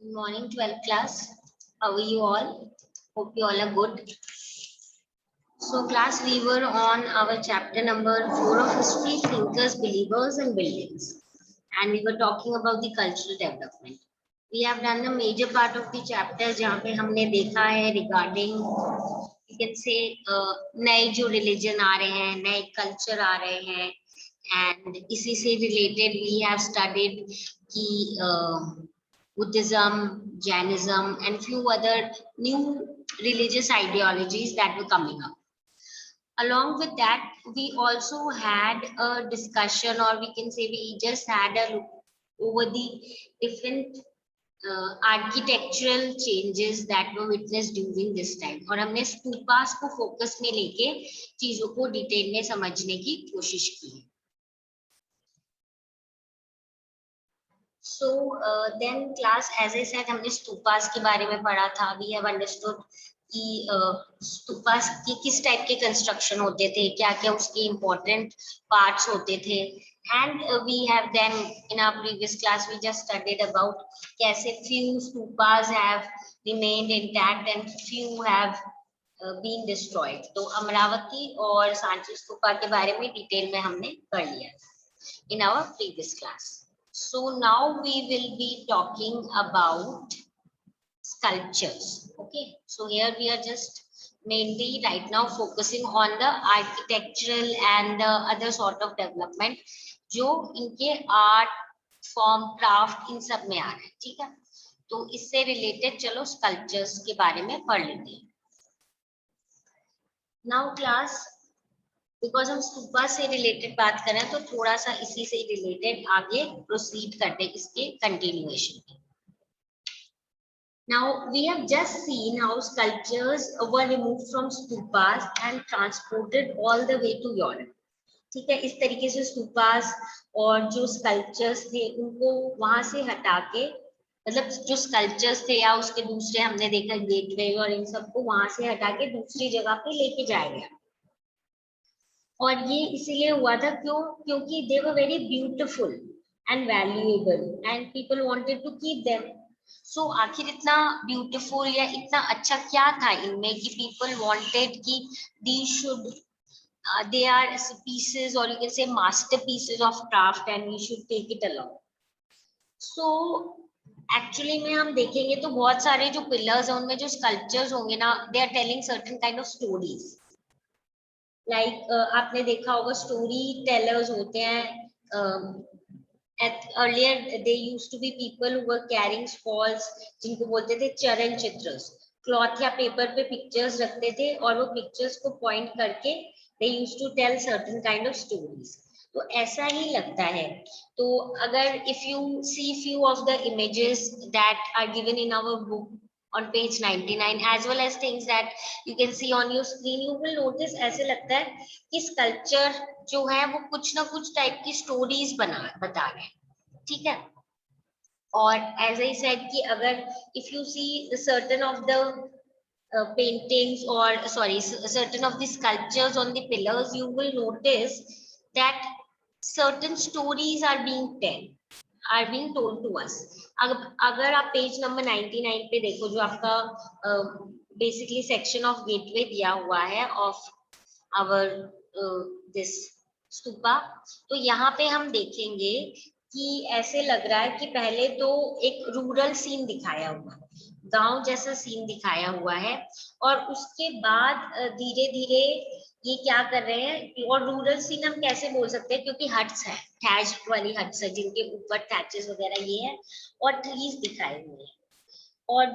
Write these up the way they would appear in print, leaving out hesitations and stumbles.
Good morning, 12th class. How are you all? Hope you all are good. So, class, we were on our chapter number 4 of history, thinkers, believers, and buildings. And we were talking about the cultural development. We have done a major part of the chapter जहाँ पे हमने देखा है regarding you can say नए जो religion आ रहे हैं, नए culture आ रहे हैं, and इसी से related we have studied कि Buddhism, Jainism, and few other new religious ideologies that were coming up. Along with that, we also had a discussion, or we can say we just had a look over the different architectural changes that were witnessed during this time. और हमने stupas को focus में लेके चीजों को detail में समझने की कोशिश की है. So then class, as I said, हमने स्तूपास के बारे में पढ़ा था. We have understood कि स्तूपास की किस टाइप के कंस्ट्रक्शन होते थे, क्या क्या उसके इम्पोर्टेंट पार्ट्स होते थे. And we have then in our previous class we just studied about कैसे few stupas have remained intact and few have been destroyed. तो अमरावती और सांची स्तूपा के बारे में डिटेल में हमने पढ़ लिया in our previous class. So now we will be talking about sculptures. Okay, so here we are just mainly right now focusing on the architectural and the other sort of development जो इनके art form craft in सब में आ रहे हैं. ठीक है, तो इससे रिलेटेड चलो स्कल्पचर्स के बारे में पढ़ लेते हैं. नाउ क्लास, बिकॉज हम स्तूपा से रिलेटेड बात कर रहे हैं तो थोड़ा सा इसी से रिलेटेड आगे प्रोसीड करते हैं इसके कंटिन्यूएशन में. Now we have just seen how sculptures were removed from stupas and transported all the way to Europe. ठीक है, इस तरीके से स्तूपास और जो स्कल्पचर्स थे उनको वहां से हटा के, मतलब जो स्कल्पचर्स थे या उसके दूसरे हमने देखा गेटवे और इन सबको वहां से हटा के दूसरी जगह पे लेके जाया गया. और ये इसीलिए हुआ था क्योंकि they were very beautiful and valuable and people wanted to keep them. So आखिर इतना ब्यूटीफुल या इतना अच्छा क्या था इनमें कि पीपल वांटेड कि they should they are pieces or you can say masterpieces of craft and we should take it along. So actually में हम देखेंगे तो बहुत सारे जो pillars हैं उनमें जो sculptures होंगे ना, they are telling certain kind of stories. Like आपने देखा होगा story tellers होते हैं. Earlier they used to be people who were carrying scrolls जिनको बोलते थे चरण चित्र. क्लॉथ या पेपर पे पिक्चर्स रखते थे और वो पिक्चर्स को पॉइंट करके they used to tell certain kind of stories. तो ऐसा ही लगता है. तो अगर if you see few of the images that are given in our book on page 99 as well as things that you can see on your screen, you will notice ऐसे लगता है कि sculpture जो है वो कुछ ना कुछ टाइप की स्टोरीज बता रहे हैं. ठीक है, और as I said कि अगर if you see the certain of the paintings or sorry certain of the sculptures on the pillars, you will notice that certain stories are being told to us. अगर आप page number 99 पे देखो जो आपका basically section of gateway दिया हुआ है of our this stupa, तो यहाँ पे हम देखेंगे कि ऐसे लग रहा है कि पहले तो एक रूरल सीन दिखाया हुआ है, गांव जैसा सीन दिखाया हुआ है, और उसके बाद धीरे धीरे ये क्या कर रहे हैं. और रूरल सीन हम कैसे बोल सकते हैं क्योंकि हट्स है, थैच वाली हट्स है जिनके ऊपर थैचेस वगैरह ये है और ट्रीज दिखाए हुए हैं. और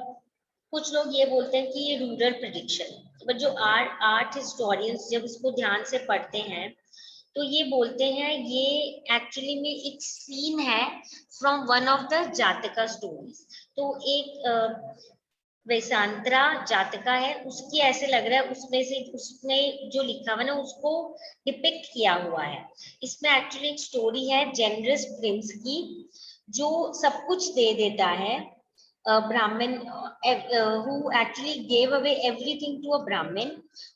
कुछ लोग ये बोलते हैं कि ये रूरल प्रेडिक्शन है. बट जो आर्ट हिस्टोरियंस जब इसको ध्यान से पढ़ते हैं तो ये बोलते हैं ये एक्चुअली में एक सीन है फ्रॉम वन ऑफ द जातका स्टोरीज. तो एक वैशांतरा जातका है, उसकी ऐसे लग रहा है उसमें से उसने जो लिखा हुआ ना उसको डिपिक्ट किया हुआ है. इसमें एक्चुअली एक स्टोरी है जेनरस प्रिंस की जो सब कुछ दे देता है ब्राह्मण, who actually gave away everything to a Brahmin,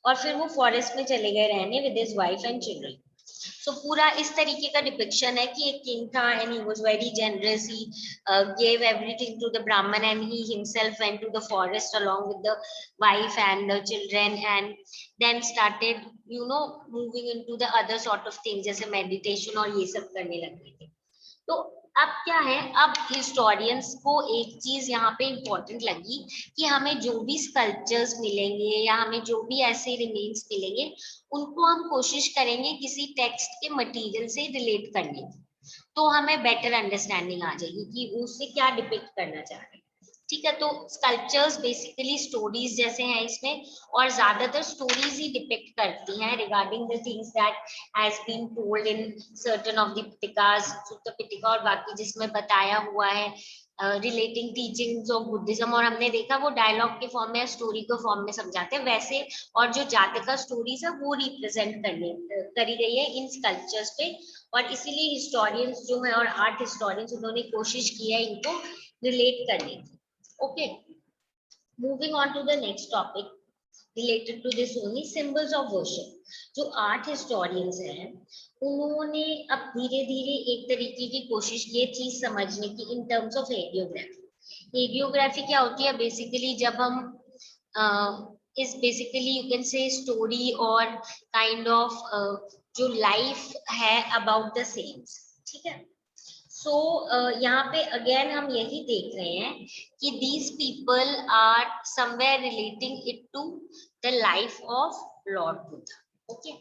और फिर वो फॉरेस्ट में चले गए रहने with his wife and children. सो पूरा इस तरीके का डिपिक्शन है कि एक किंग था and he was very generous, he gave everything to the brahman and he himself went to the forest along with the wife and the children and then started moving into the other sort of things जैसे meditation और ये सब करने लग गए थे। तो अब क्या है, अब हिस्टोरियंस को एक चीज यहाँ पे इम्पोर्टेंट लगी कि हमें जो भी स्कल्पचर्स मिलेंगे या हमें जो भी ऐसे रिमेन्स मिलेंगे उनको हम कोशिश करेंगे किसी टेक्स्ट के मटेरियल से रिलेट करने की, तो हमें बेटर अंडरस्टैंडिंग आ जाएगी कि उससे क्या डिपिक्ट करना चाह रहे हैं। ठीक है, तो स्कल्पचर्स बेसिकली स्टोरीज जैसे हैं इसमें, और ज्यादातर स्टोरीज ही डिपिक्ट करती हैं regarding the things that has been told in certain of the pitakas, Sutta Pitaka और बाकी जिसमें बताया हुआ है रिलेटिंग टीचिंग्स ऑफ बुद्धिज्म, और हमने देखा वो डायलॉग के फॉर्म में, स्टोरी के फॉर्म में समझाते हैं वैसे, और जो जातिका स्टोरीज है वो रिप्रेजेंट करी गई है इन स्कल्पचर्स पे, और इसीलिए हिस्टोरियंस जो है और आर्ट हिस्टोरियंस उन्होंने कोशिश की है इनको रिलेट करने की। Okay, moving on to the next topic related to this only, symbols of worship। जो आर्ट हिस्टोरियंस हैं उन्होंने अब धीरे धीरे एक तरीके की कोशिश की चीज समझने की इन टर्म्स ऑफ हेडियोग्राफी। हेडियोग्राफी क्या होती है बेसिकली, जब हम इस basically you can say story और काइंड ऑफ जो लाइफ है अबाउट द सेम्स। ठीक है, सो यहाँ पे अगेन हम यही देख रहे हैं कि these people are somewhere relating it to the life of Lord Buddha. Okay,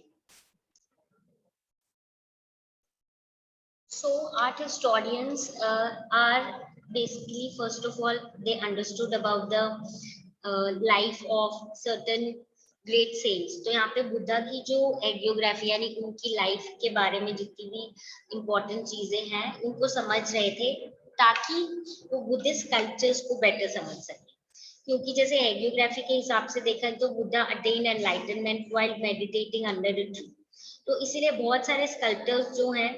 so art historians are basically first of all they understood about the life of certain great saints. तो यहाँ पे बुद्धा की जो एडियोग्राफी यानी उनकी लाइफ के बारे में जितनी भी इम्पोर्टेंट चीजें हैं उनको समझ रहे थे ताकि वो बुद्धिस्ट कल्चर्स को बेटर समझ सके, क्योंकि जैसे एडियोग्राफी के हिसाब से देखा तो Buddha attain enlightenment while meditating under the tree, तो इसीलिए बहुत सारे स्कल्पचर्स जो हैं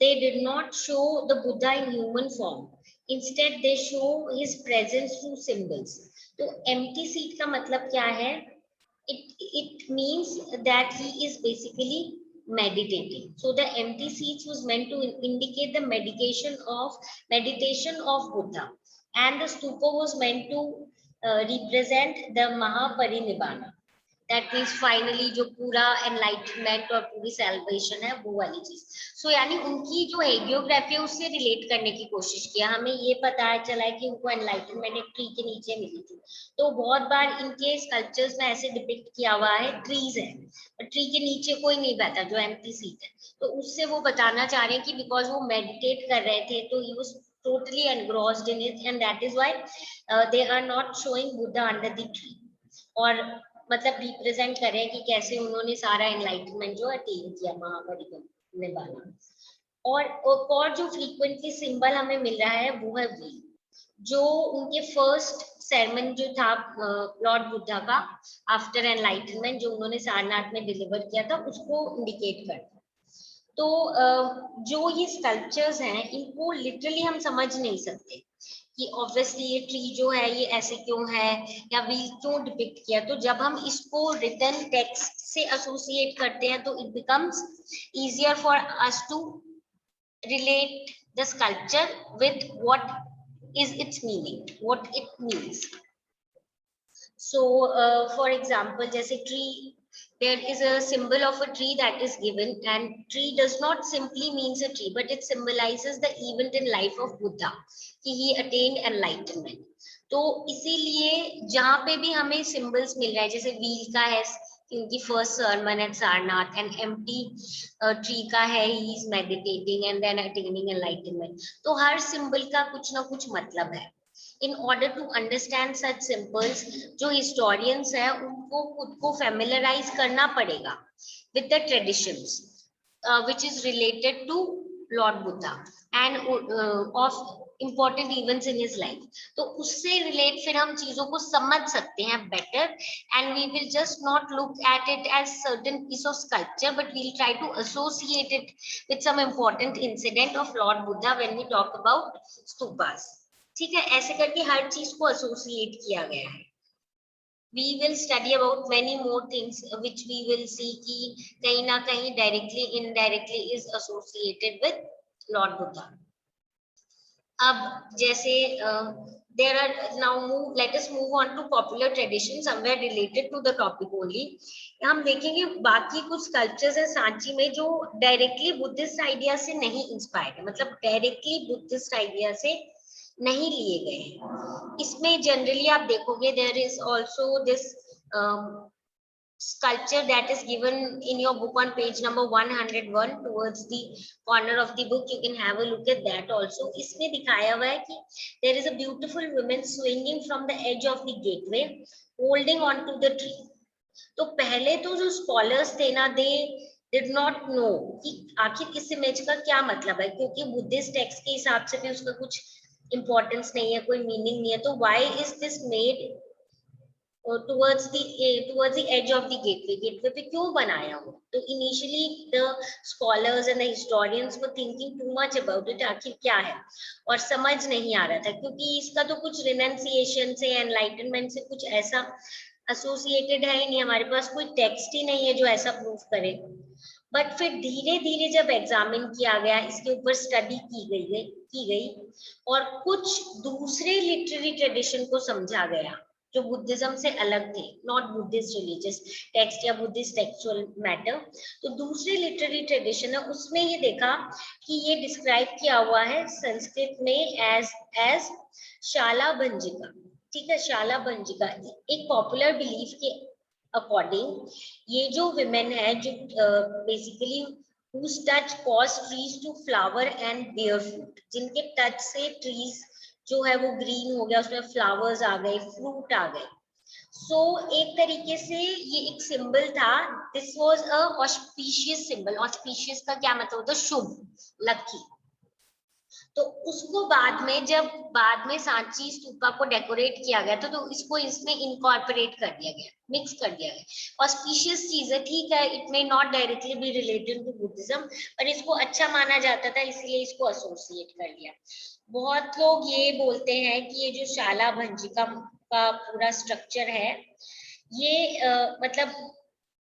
they did not show the Buddha in human form, instead they show his presence through symbols. तो एम्प्टी सीट का मतलब क्या है, it means that he is basically meditating. So the empty seats was meant to indicate the meditation of Buddha, and the stupa was meant to represent the Mahaparinibbana, that means finally जो पूरा enlightenment और पूरी celebration है वो वाली चीज। सो यानी उनकी जो हेडियोग्राफी है उससे रिलेट करने की कोशिश किया। हमें ये पता है चला है कि उनको एनलाइटमेंट एक ट्री के नीचे मिली थी, तो बहुत बार इनके स्कल्पचर्स में ऐसे डिपिक्ट किया हुआ है ट्रीज है, ट्री के नीचे कोई नहीं बैठा जो एम्प्टी सीट है, तो उससे वो बताना चाह रहे हैं कि बिकॉज वो मेडिटेट कर रहे थे तो he was totally engrossed in it and that is why they are not showing Buddha under the tree, और मतलब रिप्रेजेंट करें कि कैसे उन्होंने सारा एनलाइटमेंट जो अटेन किया महापरिनिब्बाण। और जो फ्रीक्वेंटली सिंबल हमें मिल रहा है वो है व्हील, जो उनके फर्स्ट sermon जो था लॉर्ड बुद्धा का आफ्टर एनलाइटनमेंट जो उन्होंने सारनाथ में डिलीवर किया था उसको इंडिकेट करता है। तो जो ये स्कल्पचर्स हैं इनको लिटरली हम समझ नहीं सकते कि ऑब्वियसली ये ट्री जो है ये ऐसे क्यों है या व्हील क्यों डिपिक्ट किया, तो जब हम इसको रिटन टेक्स्ट से एसोसिएट करते हैं तो it becomes easier for us to relate the sculpture with what is its meaning, what it means. So for example jaise tree, there is a symbol of a tree that is given, and tree does not simply means a tree but it symbolizes the event in life of Buddha कि he attained enlightenment। तो इसीलिए जहाँ पे भी हमें symbols मिल रहा है जैसे wheel का है क्योंकि first sermon at Sarnath, and empty tree का है he is meditating and then attaining enlightenment, तो हर symbol का कुछ ना कुछ मतलब है। In order to understand such symbols, जो historians हैं उनको खुद को familiarize करना पड़ेगा with the traditions which is related to Lord Buddha and of important events in his life। तो उससे relate फिर हम चीजों को समझ सकते हैं better, and we will just not look at it as certain piece of sculpture but we'll try to associate it with some important incident of Lord Buddha when we talk about stupas। ठीक है, ऐसे करके हर चीज को associate किया गया है। we will study about many more things which we will see कि कहीं ना कहीं directly indirectly is associated with Lord Buddha. अब जैसे there are now let us move on to popular tradition somewhere related to the topic only. हम देखेंगे बाकी कुछ स्कल्पचर्स है सांची में जो डायरेक्टली बुद्धिस्ट आइडिया से नहीं इंस्पायर्ड है, मतलब डायरेक्टली बुद्धिस्ट आइडिया से नहीं लिए गए हैं. इसमें जनरली आप देखोगे there is also this sculpture that is given in your book on page number 101 towards the corner of the book. You can have a look at that also. इसमें दिखाया हुआ है कि there is a beautiful woman swinging from the edge of the gateway holding on to the tree. तो पहले तो जो scholars थे ना they did not know कि आखिर इस इमेज का क्या मतलब है, क्योंकि बुद्धिस्ट टेक्स्ट के हिसाब से भी उसका कुछ इंपॉर्टेंस नहीं है, कोई मीनिंग नहीं है. तो why is this made towards the edge of the gateway पे क्यों बनाया हो? तो initially the scholars and the historians were thinking too much about it, आखिर क्या है, और समझ नहीं आ रहा था क्योंकि इसका तो कुछ renunciation से enlightenment से कुछ ऐसा associated है ही नहीं, हमारे पास कोई टेक्स्ट ही नहीं है जो ऐसा प्रूफ करे. बट फिर धीरे धीरे जब एग्जामिन किया गया, इसके ऊपर स्टडी की गई और कुछ दूसरे लिटरेरी ट्रेडिशन को समझा गया जो बुद्धिज्म से अलग थे, नॉट बुद्धिस्ट रिलीजियस टेक्स्ट या बुद्धिस्ट टेक्सुअल मैटर. तो दूसरे लिटरेरी ट्रेडिशन है उसमें ये देखा कि ये डिस्क्राइब किया हुआ है संस्कृत में एज शाला भंजिका. ठीक है, शाला भंजिका एक पॉपुलर बिलीफ के अकॉर्डिंग ये जो विमेन है जो basically whose touch caused trees to flower and bear fruit, जिनके टच से ट्रीज जो है वो ग्रीन हो गया, उसमें फ्लावर्स आ गए, फ्रूट आ गए. सो एक तरीके से ये एक सिंबल था. This was a auspicious symbol. Auspicious का क्या मतलब होता है? शुभ, लकी. तो उसको बाद में सांची स्तूपा को डेकोरेट किया गया तो इसको इसमें इनकॉर्पोरेट कर दिया गया, मिक्स कर दिया गया. ऑस्पिशियस चीज है, ठीक है, it may not directly be related to Buddhism, पर इसको अच्छा माना जाता था इसलिए इसको एसोसिएट कर लिया. बहुत लोग ये बोलते हैं कि ये जो शाला भंजिका का पूरा स्ट्रक्चर है ये मतलब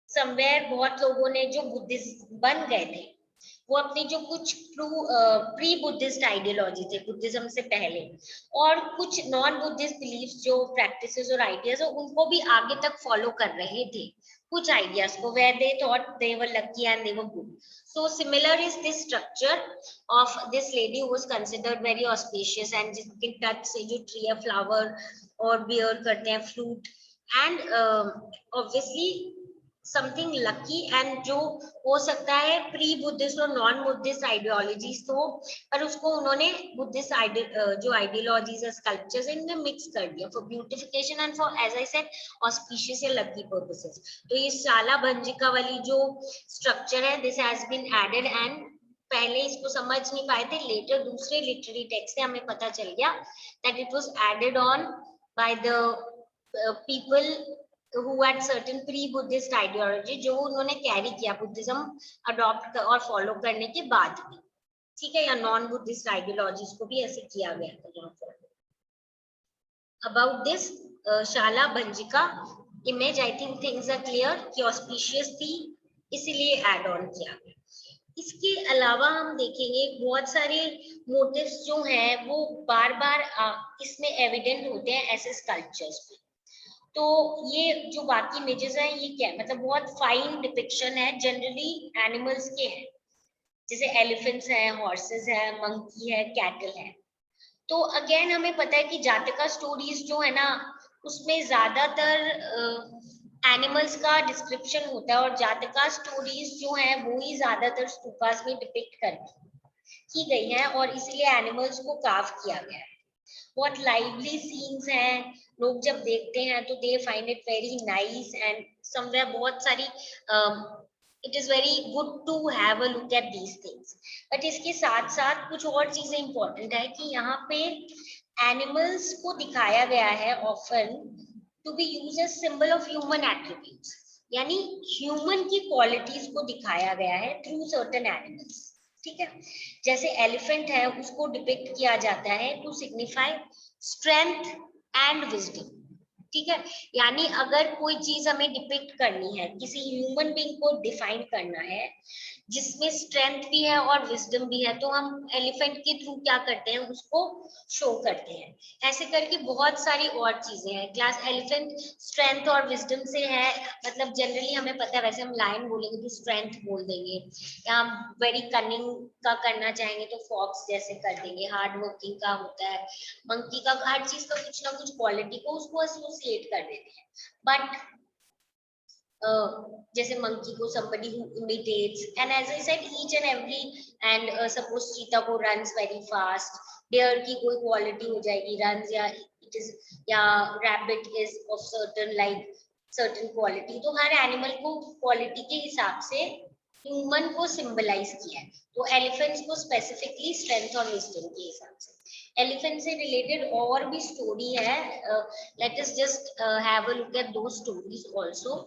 समवेयर बहुत लोगों ने जो बुद्धिस्ट बन गए थे वो अपनी जो कुछ प्री बुद्धिस्ट आइडियोलॉजी थे बुद्धिज्म से पहले और कुछ नॉन बुद्धिस्ट बिलीफ्स जो प्रैक्टिसेस और आइडियाज है उनको भी आगे तक फॉलो कर रहे थे कुछ आइडियाज को, where they thought they were lucky and they were good. So similar is this structure of this lady who was considered very auspicious and जिसके टच से जो ट्री है फ्लावर और बियर करते हैं fruit and obviously something lucky and जो हो सकता है प्री बुद्धिस्ट और नॉन बुद्धिस्ट आइडियोलॉजीज तो, पर उसको उन्होंने बुद्धिस्ट जो आइडियोलॉजीज है स्कल्पचर्स इनमें मिक्स कर दिया for beautification and for as I said auspicious या लकी पर्पसेस. तो ये शाला भंजिका वाली जो स्ट्रक्चर है this has been added and पहले इसको समझ नहीं पाए थे, लेटर दूसरे लिटरेरी टेक्स्ट से हमें पता चल गया that it was added on by the people who had certain pre-Buddhist ideology जो उन्होंने कैरी किया बुद्धिज्म अडॉप्ट और फॉलो करने के बाद भी, ठीक है, या नॉन बुद्धिस्ट आइडियोलॉजीज को भी ऐसे किया गया था यहाँ पर. About this Shala Bhanjika image I think things are clear कि ऑस्पिशियस थी इसीलिए एड ऑन किया गया. इसके अलावा हम देखेंगे बहुत सारे मोटिव्स जो हैं वो बार बार इसमें एविडेंट होते हैं ऐसे स्कल्पचर्स में. तो ये जो बाकी इमेजेस हैं ये क्या है, मतलब बहुत फाइन डिपिक्शन है, जनरली एनिमल्स के हैं, जैसे एलिफेंट्स हैं, हॉर्सेस हैं, मंकी है, कैटल है. तो अगेन हमें पता है कि जातका स्टोरीज जो है ना उसमें ज्यादातर एनिमल्स का डिस्क्रिप्शन होता है और जातका स्टोरीज जो है वो ही ज्यादातर स्तूपास में डिपिक्ट की गई है और इसलिए एनिमल्स को कार्व किया गया है. बहुत लाइवली सीन्स हैं, लोग जब देखते हैं तो they find it very nice and somewhere बहुत सारी it is very good to have a look at these things. But इसके साथ साथ कुछ और चीजें इंपॉर्टेंट है कि यहाँ पे एनिमल्स को दिखाया गया है often to be used as symbol of human attributes, यानी ह्यूमन की क्वालिटीज को दिखाया गया है थ्रू सर्टेन एनिमल्स. ठीक है, जैसे एलिफेंट है उसको डिपिक्ट किया जाता है to signify strength and wisdom. ठीक है, यानी अगर कोई चीज हमें डिपिक्ट करनी है, किसी ह्यूमन बीइंग को डिफाइन करना है जिसमें स्ट्रेंथ भी है और विजडम भी है, तो हम एलिफेंट के थ्रू क्या करते हैं, उसको शो करते हैं। ऐसे करके बहुत सारी और चीजें हैं। क्लास एलिफेंट स्ट्रेंथ और विजडम से है, मतलब जनरली हमें पता है, वैसे हम लायन बोलेंगे तो स्ट्रेंथ बोल देंगे, या हम वेरी कनिंग का करना चाहेंगे तो फॉक्स जैसे कर देंगे, हार्ड वर्किंग का होता है, मंकी का, हर चीज का कुछ ना कुछ क्वालिटी को उसको एसोसिएट कर देते हैं। बट जैसे monkey को somebody who imitates, and as I said each and every, and suppose cheetah को runs very fast, deer की कोई quality हो जाएगी runs, या it is, या rabbit is of certain like certain quality, तो हर animal को quality के हिसाब से human को symbolize किया है, तो elephants को specifically strength और wisdom के हिसाब से। एलिफेंट से रिलेटेड और भी स्टोरी है, let us just have a look at दो stories also.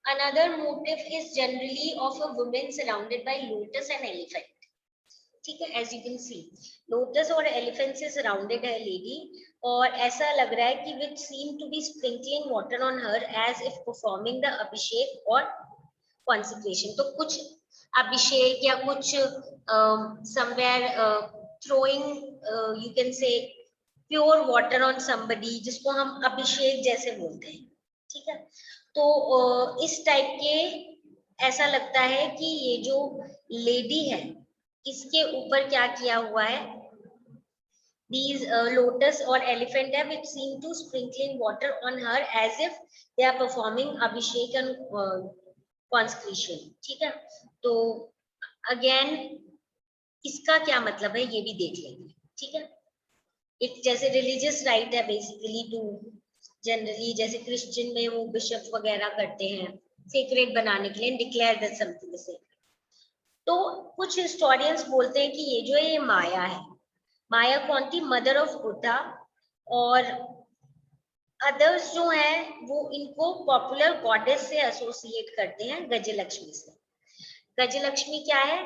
Another motif is generally of a woman surrounded by lotus and elephant. ठीक है, as you can see, lotus और elephant से surrounded है lady, और ऐसा लग रहा है कि which seem to be sprinkling water on her as if performing the abhishek or consecration. तो कुछ अभिषेक या कुछ somewhere throwing, you can say pure water on somebody, जिसको हम अभिषेक जैसे बोलते हैं। ठीक है, तो इस टाइप के ऐसा लगता है कि ये जो लेडी है इसके ऊपर क्या किया हुआ है, these lotus or elephant है which seem to sprinkling water on her as if they are performing abhishek and consecration। ठीक है, तो अगेन इसका क्या मतलब है ये भी देख लेंगे। ठीक है, एक जैसे रिलीजियस राइट है बेसिकली टू, जनरली जैसे क्रिश्चियन में वो बिशप वगैरह करते हैं सीक्रेट बनाने के लिए, declare that something is secret. तो कुछ हिस्टोरियंस बोलते हैं कि ये जो है ये माया है। माया कौन थी? Mother of Buddha. और अदर्स जो हैं वो इनको पॉपुलर गॉडेस से एसोसिएट करते हैं, गजलक्ष्मी से। गजलक्ष्मी क्या है?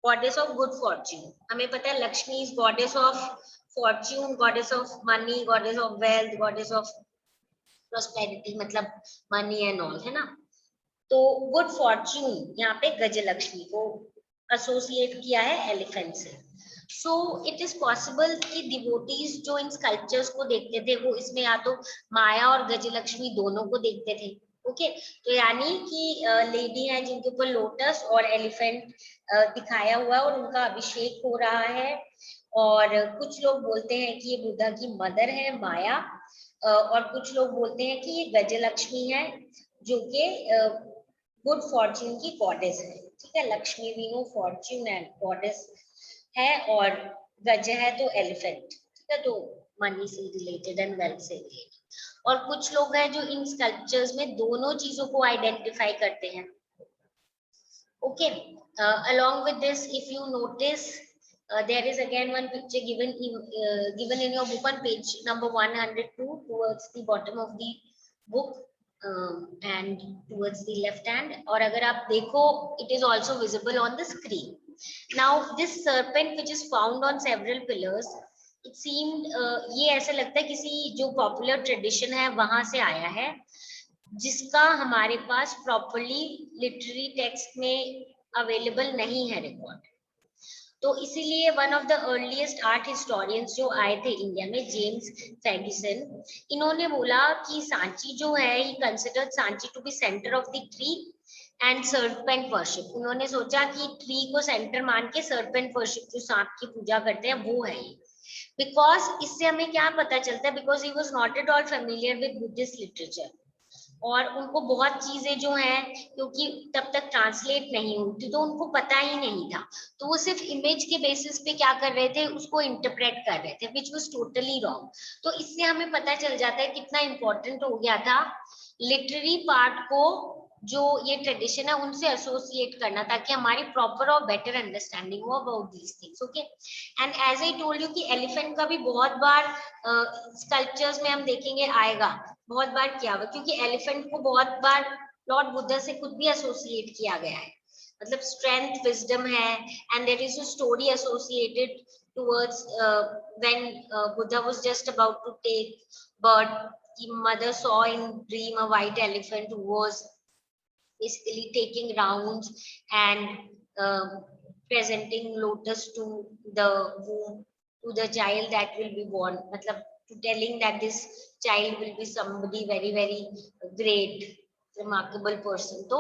Goddess of good Fortune. हमें पता है Lakshmi is goddess of Fortune, goddess of money, goddess of wealth, goddess of prosperity, मतलब मनी एंड ऑल, है ना। तो गुड फॉर्च्यून यहाँ पे गजलक्ष्मी को एसोसिएट किया है एलिफेंट से। सो इट इज पॉसिबल कि डिवोटीज जो इन स्कल्पचर्स को देखते थे वो इसमें या तो माया और गजलक्ष्मी दोनों को देखते थे। ओके, तो यानी कि लेडी है जिनके ऊपर लोटस और एलिफेंट दिखाया हुआ है और उनका अभिषेक हो रहा है। और कुछ लोग बोलते हैं कि ये बुद्धा की मदर है माया, और कुछ लोग बोलते हैं कि ये गजलक्ष्मी है जो कि गुड फॉर्च्यून की गॉडेस है। ठीक है, लक्ष्मी भी नो फॉर्च्यून एंड गॉडेस है, और गज है तो एलिफेंट। ठीक है, तो मनी से रिलेटेड एंड वेल्थ से रिलेटेड। और कुछ लोग हैं जो इन स्कल्पचर्स में दोनों चीजों को आइडेंटिफाई करते हैं। Okay, along with this, if you notice, there is again one picture given in your book on page number 102 towards the bottom of the book, and towards the left hand, और अगर आप देखो it is also visible on the screen. Now this serpent which is found on several pillars, it seemed ये ऐसा लगता है किसी जो पॉपुलर ट्रेडिशन है वहां से आया है, जिसका हमारे पास प्रॉपर्ली लिटरेरी टेक्स्ट में अवेलेबल नहीं है रिकॉर्ड। तो इसीलिए one of the earliest art historians जो आए थे इंडिया में, जेम्स फर्ग्यूसन, इन्होंने बोला कि सांची जो है, he considered Sanchi to be centre of the tree and serpent worship. उन्होंने सोचा कि ट्री को सेंटर मान के सर्पेंट वर्शिप, जो सांप की पूजा करते हैं, वो है ये। बिकॉज इससे हमें क्या पता चलता है, because he was not at all familiar with Buddhist literature, और उनको बहुत चीजें जो हैं, क्योंकि तब तक ट्रांसलेट नहीं होती तो उनको पता ही नहीं था, तो वो सिर्फ इमेज के बेसिस पे क्या कर रहे थे, उसको इंटरप्रेट कर रहे थे, विच वाज टोटली रॉन्ग। तो इससे हमें पता चल जाता है कितना इंपॉर्टेंट हो गया था लिटरेरी पार्ट को, जो ये ट्रेडिशन है उनसे एसोसिएट करना, ताकि हमारी प्रॉपर और बेटर अंडरस्टैंडिंग हो about these things. Okay, and as I told you कि एलिफेंट का भी बहुत बार स्कल्पचर्स में हम देखेंगे आएगा, बहुत बार किया हुआ, क्योंकि एलिफेंट को बहुत बार लॉर्ड बुद्धा से खुद भी एसोसिएट किया गया है। मतलब strength, wisdom है, and there is a story associated towards when Buddha was just about to take birth. The mother saw in dream a white elephant who was basically taking rounds and presenting lotus to the womb, to the child that will be born, मतलब to telling that this child will be somebody very very great, remarkable person. तो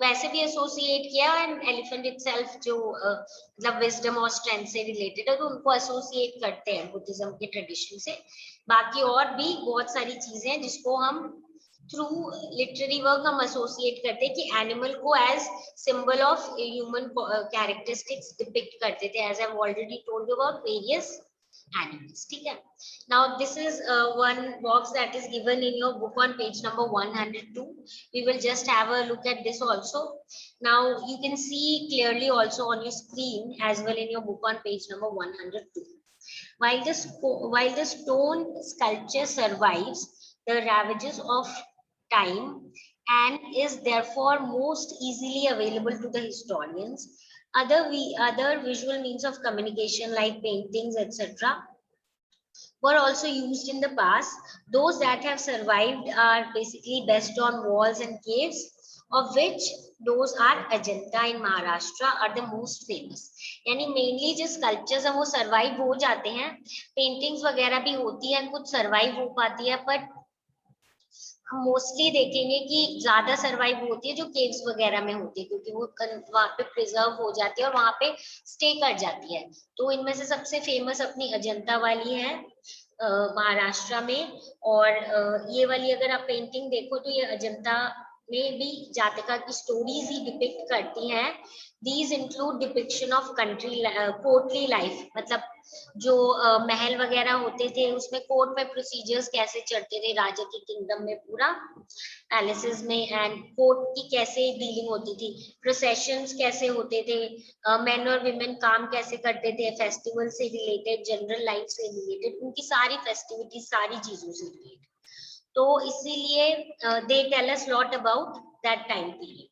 वैसे भी associate किया, and elephant itself जो मतलब wisdom और strength से related है, तो उनको एसोसिएट करते हैं बुद्धिज्म के ट्रेडिशन से। बाकी और भी बहुत सारी चीजें हैं जिसको हम थ्रू लिटरेरी वर्क हम एसोसिएट करते हैं कि एनिमल को as symbol of human characteristics depict करते थे, as I have already told you about various animals. ठीक है, now this is one box that is given in your book on page number 102. We will just have a look at this also. Now you can see clearly also on your screen as well in your book on page number 102. While the stone sculpture survives the ravages of time and is therefore most easily available to the historians, other visual means of communication like paintings, etc., were also used in the past. Those that have survived are basically best on walls and caves, of which those are Ajanta in Maharashtra are the most famous. यानी mainly जो sculptures है वो survive हो जाते हैं, paintings वगैरह भी होती हैं, कुछ survive हो पाती है, but हम मोस्टली देखेंगे कि ज्यादा सर्वाइव होती है जो केव्स वगैरह में होती है, क्योंकि वो वहां पे प्रिजर्व हो जाती है और वहां पे स्टे कर जाती है। तो इनमें से सबसे फेमस अपनी अजंता वाली है महाराष्ट्र में, और ये वाली अगर आप पेंटिंग देखो तो ये अजंता में भी जातिका की स्टोरीज ही डिपिक्ट करती हैं। These include depiction of country courtly life, मतलब जो महल वगैरह होते थे उसमें कोर्ट में प्रोसीजर्स कैसे चलते थे राजा के किंगडम में, पूरा पैलेसेस में, एंड कोर्ट की कैसे डीलिंग होती थी, प्रोसेशंस कैसे होते थे, मेन और विमेन काम कैसे करते थे, फेस्टिवल से रिलेटेड, जनरल लाइफ से रिलेटेड, उनकी सारी फेस्टिविटी सारी चीजों से रिलेटेड। तो इसीलिए they tell us lot about that time period.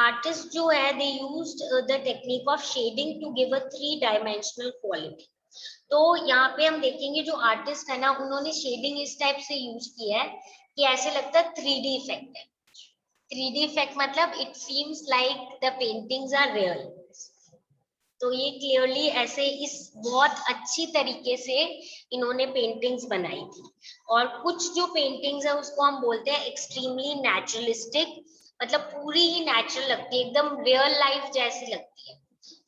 Artist जो है they used the technique of shading to give a 3 dimensional quality. तो यहाँ पे हम देखेंगे जो आर्टिस्ट है ना उन्होंने शेडिंग इस टाइप से यूज किया है कि ऐसे लगता है 3D इफेक्ट है। 3D इफेक्ट मतलब it seems like the paintings are real. तो ये क्लियरली ऐसे इस बहुत अच्छी तरीके से इन्होंने पेंटिंग्स बनाई थी। और कुछ जो पेंटिंग्स है उसको हम बोलते हैं एक्सट्रीमली नेचुरलिस्टिक, मतलब पूरी ही नेचुरल लगती है, एकदम रियल लाइफ जैसी लगती है।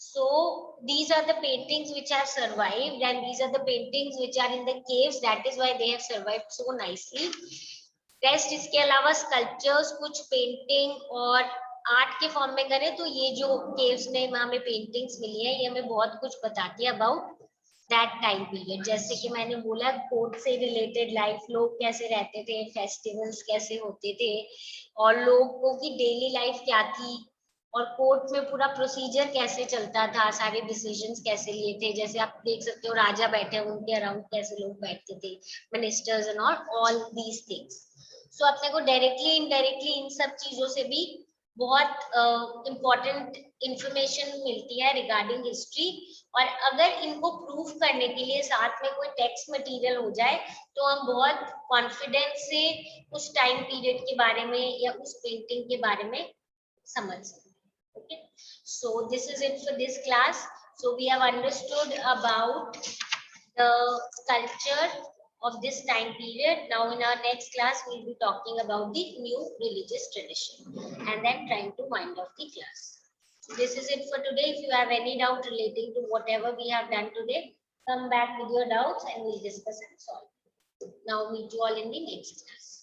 So these are the paintings which have survived, and these are the paintings which are in the caves. That is why they have survived so nicely. Rest इसके अलावा sculptures, कुछ painting और art के form में करें तो ये जो केव्स में हमें पेंटिंग्स मिली है ये हमें बहुत कुछ बताती है अबाउट दैट टाइम पीरियड। जैसे कि मैंने बोला कोर्ट से रिलेटेड लाइफ, लोग कैसे रहते थे, फेस्टिवल्स कैसे होते थे, और लोगों की डेली लाइफ क्या थी, और कोर्ट में पूरा प्रोसीजर कैसे चलता था, सारे डिसीजंस कैसे लिए थे। जैसे आप देख सकते हो राजा बैठे उनके अराउंड कैसे लोग बैठते थे, ministers and all these things. So अपने को डायरेक्टली इनडायरेक्टली इन सब चीजों से भी बहुत इम्पोर्टेंट इंफॉर्मेशन मिलती है रिगार्डिंग हिस्ट्री। और अगर इनको प्रूफ करने के लिए साथ में कोई टेक्स्ट मटेरियल हो जाए तो हम बहुत कॉन्फिडेंस से उस टाइम पीरियड के बारे में या उस पेंटिंग के बारे में समझ सकते हैं। Okay, so this is it for this class. So we have understood about the culture of this time period. Now in our next class we will be talking about the new religious tradition and then trying to wind off the class. So this is it for today. If you have any doubt relating to whatever we have done today, come back with your doubts and we'll discuss and solve. Now meet you all in the next class.